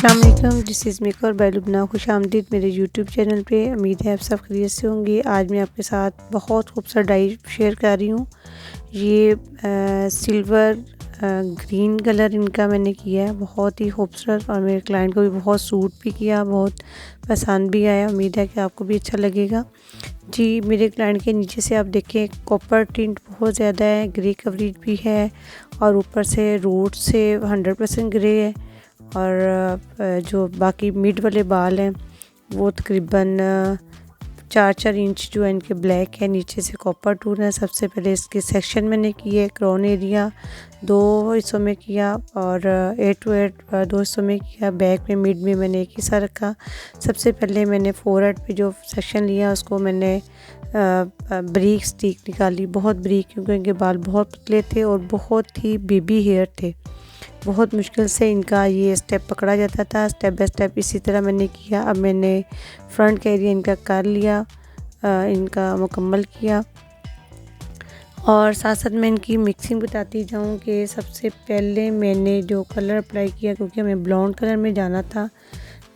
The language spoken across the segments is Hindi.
अस्सलाम वालेकुम, this is maker by Lubna. खुशामदीद मेरे यूट्यूब चैनल पे। उम्मीद है आप सब खैरियत से होंगे। आज मैं आपके साथ बहुत खूबसूरत डाई शेयर कर रही हूँ। ये सिल्वर ग्रीन कलर इनका मैंने किया है, बहुत ही खूबसूरत, और मेरे क्लाइंट को भी बहुत सूट भी किया, बहुत पसंद भी आया। उम्मीद है कि आपको भी अच्छा लगेगा। जी, मेरे क्लाइंट के नीचे से आप देखें कॉपर टिंट बहुत ज़्यादा है, ग्रे कवरेज भी है, और ऊपर से रूट से 100% ग्रे है, और जो बाकी मिड वाले बाल हैं वो तकरीबन 4-4 इंच जो है इनके ब्लैक है, नीचे से कॉपर टून है। सबसे पहले इसके सेक्शन मैंने किए, क्राउन एरिया 2 हिस्सों में किया और 8 टू 8 2 हिस्सों में किया। बैक में मिड में मैंने एक हिस्सा रखा। सबसे पहले मैंने फोरहेड पे जो सेक्शन लिया उसको मैंने ब्रीक स्टिक निकाली, बहुत ब्रीक, क्योंकि इनके बाल बहुत पतले थे और बहुत ही बेबी हेयर थे। बहुत मुश्किल से इनका ये स्टेप पकड़ा जाता था। स्टेप बाय स्टेप इसी तरह मैंने किया। अब मैंने फ्रंट का एरिया इनका कर लिया, इनका मुकम्मल किया, और साथ साथ मैं इनकी मिक्सिंग बताती जाऊँ कि सबसे पहले मैंने जो कलर अप्लाई किया, क्योंकि हमें ब्लॉन्ड कलर में जाना था,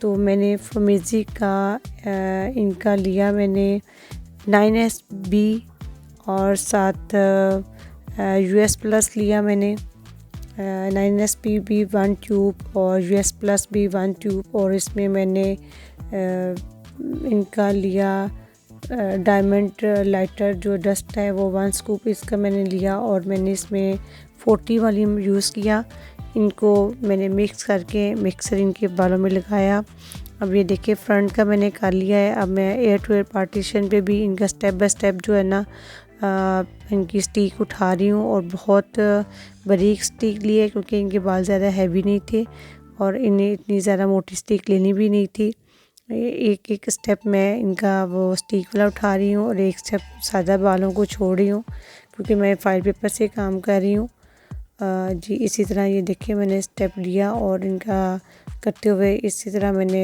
तो मैंने फॉर्मेजी का इनका लिया मैंने 9SB, और साथ US प्लस लिया मैंने 9SB भी 1 ट्यूब और US प्लस भी 1 ट्यूब, और इसमें मैंने इनका लिया डायमंड लाइटर जो डस्ट है वो 1 स्कूप इसका मैंने लिया, और मैंने इसमें 40 वाली यूज़ किया। इनको मैंने मिक्स करके मिक्सर इनके बालों में लगाया। अब ये देखिए फ्रंट का मैंने कर लिया है। अब मैं एयर टू एयर पार्टीशन पे भी इनका स्टेप बाय स्टेप जो है ना इनकी स्टिक उठा रही हूँ, और बहुत बारीक स्टिक ली है क्योंकि इनके बाल ज़्यादा हैवी नहीं थे और इन्हें इतनी ज़्यादा मोटी स्टिक लेनी भी नहीं थी। एक एक स्टेप मैं इनका वो स्टिक वाला उठा रही हूँ और एक स्टेप सादा बालों को छोड़ रही हूँ, क्योंकि मैं फाइल पेपर से काम कर रही हूँ। जी, इसी तरह ये देखिए मैंने स्टेप लिया और इनका करते हुए इसी तरह मैंने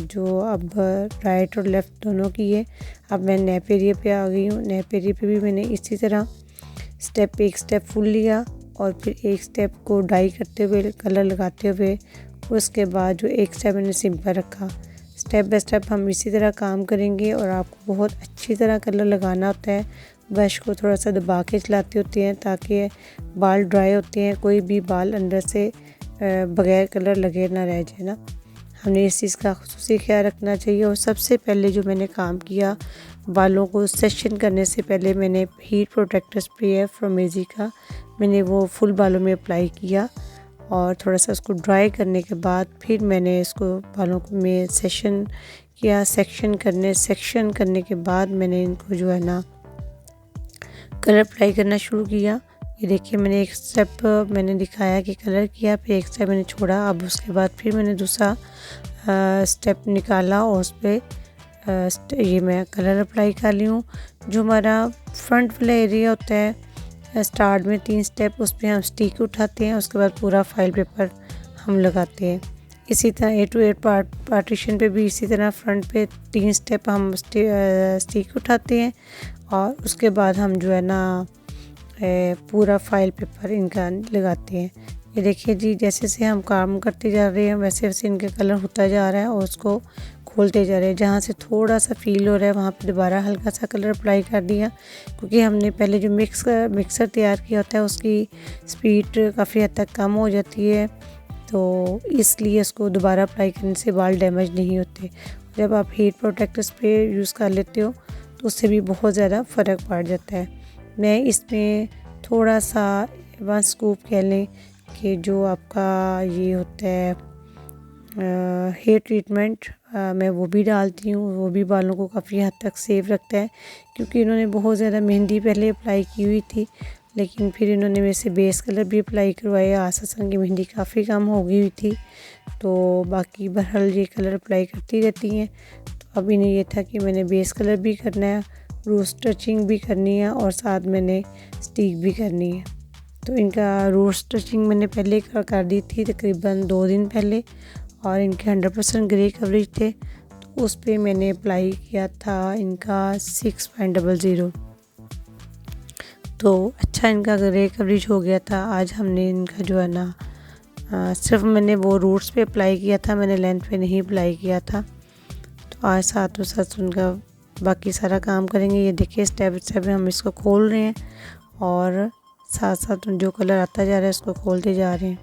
जो अब राइट और लेफ़्ट दोनों किए। अब मैं नेप एरिया पे आ गई हूँ। नेप एरिया पे भी मैंने इसी तरह एक स्टेप फुल लिया और फिर एक स्टेप को डाई करते हुए कलर लगाते हुए उसके बाद जो एक स्टेप मैंने सिंपल रखा। स्टेप बाय स्टेप हम इसी तरह काम करेंगे, और आपको बहुत अच्छी तरह कलर लगाना होता है। ब्रश को थोड़ा सा दबा के चलाते होते हैं ताकि बाल ड्राई होते हैं, कोई भी बाल अंदर से बगैर कलर लगे ना रह जाए ना। हमने इस चीज़ का ख़ुसूसी ख्याल रखना चाहिए। और सबसे पहले जो मैंने काम किया, बालों को सेशन करने से पहले मैंने हीट प्रोटेक्टर स्प्रे है फ्रॉमेजी का, मैंने वो फुल बालों में अप्लाई किया, और थोड़ा सा उसको ड्राई करने के बाद फिर मैंने इसको बालों में सेशन किया। सेक्शन करने के बाद मैंने इनको जो है ना कलर अप्लाई करना शुरू किया। ये देखिए मैंने एक स्टेप मैंने दिखाया कि कलर किया, फिर एक स्टेप मैंने छोड़ा। अब उसके बाद फिर मैंने दूसरा स्टेप निकाला और उस पर ये मैं कलर अप्लाई कर ली हूँ। जो हमारा फ्रंट वाला एरिया होता है, स्टार्ट में 3 स्टेप उस पर हम स्टिक उठाते हैं, उसके बाद पूरा फाइल पेपर हम लगाते हैं। इसी तरह 8 टू 8 पार्टीशन पे भी इसी तरह फ्रंट पे 3 स्टेप हम स्टिक उठाते हैं, और उसके बाद हम जो है ना पूरा फाइल पेपर इनका लगाते हैं। ये देखिए जी, जैसे से हम काम करते जा रहे हैं वैसे वैसे इनके कलर होता जा रहा है, और उसको खोलते जा रहे हैं। जहाँ से थोड़ा सा फील हो रहा है वहाँ पे दोबारा हल्का सा कलर अप्लाई कर दिया, क्योंकि हमने पहले जो मिक्सर तैयार किया होता है उसकी स्पीड काफ़ी हद तक कम हो जाती है, तो इसलिए इसको दोबारा अप्लाई करने से बाल डैमेज नहीं होते। जब आप हीट प्रोटेक्टर स्प्रे यूज़ कर लेते हो तो उससे भी बहुत ज़्यादा फ़र्क पड़ जाता है। मैं इसमें थोड़ा सा 1 स्कूप कह लें कि जो आपका ये होता है हेयर ट्रीटमेंट, मैं वो भी डालती हूँ। वो भी बालों को काफ़ी हद तक सेफ रखता है, क्योंकि इन्होंने बहुत ज़्यादा मेहंदी पहले अप्लाई की हुई थी, लेकिन फिर इन्होंने मेरे से बेस कलर भी अप्लाई करवाया। आसासन की मेहंदी काफ़ी कम हो गई हुई थी, तो बाकी बहरहाल ये कलर अप्लाई करती रहती हैं। तो अब इन्हें ये था कि मैंने बेस कलर भी करना है, रूट टचिंग भी करनी है, और साथ मैंने स्टिक भी करनी है। तो इनका रूट टचिंग मैंने पहले कर दी थी तकरीबन 2 दिन पहले, और इनके 100% ग्रे कवरेज थे, तो उस पर मैंने अप्लाई किया था इनका 6.00। तो अच्छा इनका ग्रे कवरेज हो गया था। आज हमने इनका जो है ना सिर्फ मैंने वो रूट्स पे अप्लाई किया था, मैंने लेंथ पे नहीं अप्लाई किया था। तो आज साथों साथ उनका बाकी सारा काम करेंगे। ये देखिए स्टेप स्टेप हम इसको खोल रहे हैं और साथ साथ जो कलर आता जा रहा है उसको खोलते जा रहे हैं।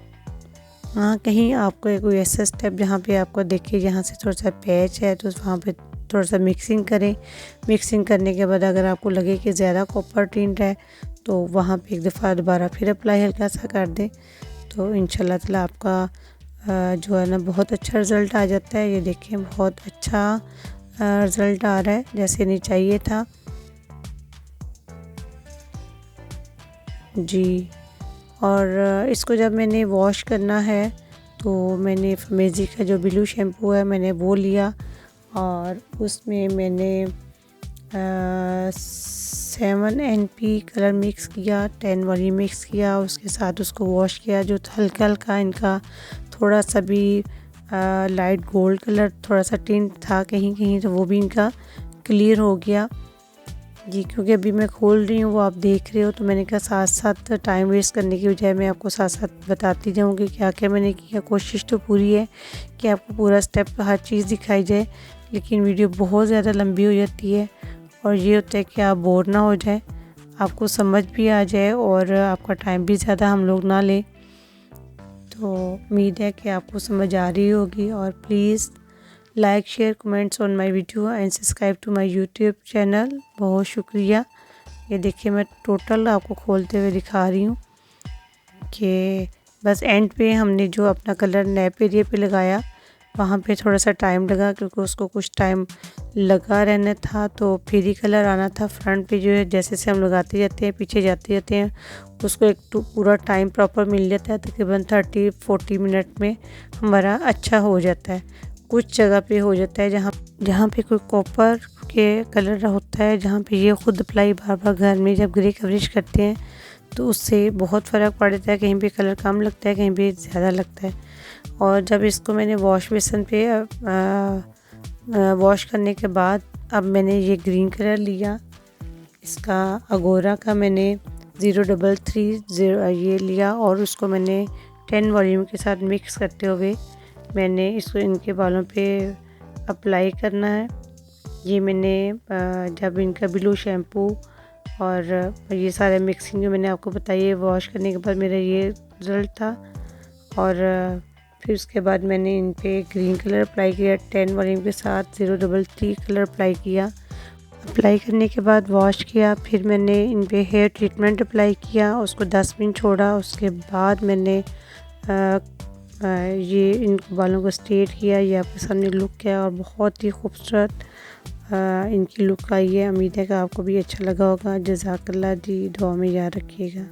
हाँ, कहीं आपको कोई ऐसा स्टेप जहाँ पे आपको देखिए जहाँ से थोड़ा सा पैच है तो वहाँ पे थोड़ा सा मिक्सिंग करें। मिक्सिंग करने के बाद अगर आपको लगे कि ज़्यादा कॉपर टिंट है तो वहाँ पे एक दफ़ा दोबारा फिर अप्लाई हल्का सा कर दें, तो इंशाल्लाह ताला आपका जो है ना बहुत अच्छा रिज़ल्ट आ जाता है। ये देखिए बहुत अच्छा रिज़ल्ट आ रहा है जैसे नहीं चाहिए था जी। और इसको जब मैंने वॉश करना है तो मैंने फमेज़ी का जो ब्लू शैम्पू है मैंने वो लिया और उसमें मैंने 7NP कलर मिक्स किया, 10 वाली मिक्स किया, उसके साथ उसको वॉश किया। जो हल्का हल्का इनका थोड़ा सा भी लाइट गोल्ड कलर थोड़ा सा टिंट था कहीं कहीं, तो वो भी इनका क्लियर हो गया जी। क्योंकि अभी मैं खोल रही हूँ वो आप देख रहे हो, तो मैंने कहा साथ साथ टाइम वेस्ट करने की बजाय मैं आपको साथ साथ बताती जाऊँगी क्या क्या मैंने किया। कोशिश तो पूरी है कि आपको पूरा स्टेप हर चीज़ दिखाई जाए, लेकिन वीडियो बहुत ज़्यादा लंबी हो जाती है और ये होता है कि आप बोर ना हो जाए, आपको समझ भी आ जाए और आपका टाइम भी ज़्यादा हम लोग ना लें। तो उम्मीद है कि आपको समझ आ रही होगी और please like share comments on my video and subscribe to my YouTube channel. बहुत शुक्रिया। ये देखिए मैं टोटल आपको खोलते हुए दिखा रही हूँ कि बस एंड पे हमने जो अपना कलर नैप एरिया पे लगाया वहाँ पे थोड़ा सा टाइम लगा, क्योंकि उसको कुछ टाइम लगा रहना था तो फिर ही कलर आना था। फ्रंट पे जो है जैसे से हम लगाते जाते हैं पीछे जाते जाते हैं उसको एक पूरा टाइम प्रॉपर मिल जाता है, तकरीबन 30-40 मिनट में हमारा अच्छा हो जाता है। कुछ जगह पे हो जाता है जहाँ पे कोई कॉपर के कलर होता है, जहाँ पे ये खुद अप्लाई बार बार घर में जब ग्रे कवरेज करते हैं तो उससे बहुत फ़र्क पड़ता है। कहीं पे कलर कम लगता है, कहीं पे ज़्यादा लगता है। और जब इसको मैंने वॉश बेसन पे वॉश करने के बाद अब मैंने ये ग्रीन कलर लिया, इसका अगोरा का मैंने 0330 ये लिया और उसको मैंने 10 वॉल्यूम के साथ मिक्स करते हुए मैंने इसको इनके बालों पे अप्लाई करना है। ये मैंने जब इनका ब्लू शैम्पू और ये सारे मिक्सिंग जो मैंने आपको बताई है वॉश करने के बाद मेरा ये रिज़ल्ट था। और फिर उसके बाद मैंने इन पे ग्रीन कलर अप्लाई किया 10 वॉल्यूम के साथ, 033 कलर अप्लाई किया। अप्लाई करने के बाद वॉश किया, फिर मैंने इन पे हेयर ट्रीटमेंट अप्लाई किया, उसको 10 मिनट छोड़ा। उसके बाद मैंने ये इन बालों को स्ट्रेट किया। ये आपके सामने लुक है और बहुत ही खूबसूरत इनकी लुक आई है। उम्मीद है कि आपको भी अच्छा लगा होगा। जज़ाकल्लाह जी, दुआ में याद रखिएगा।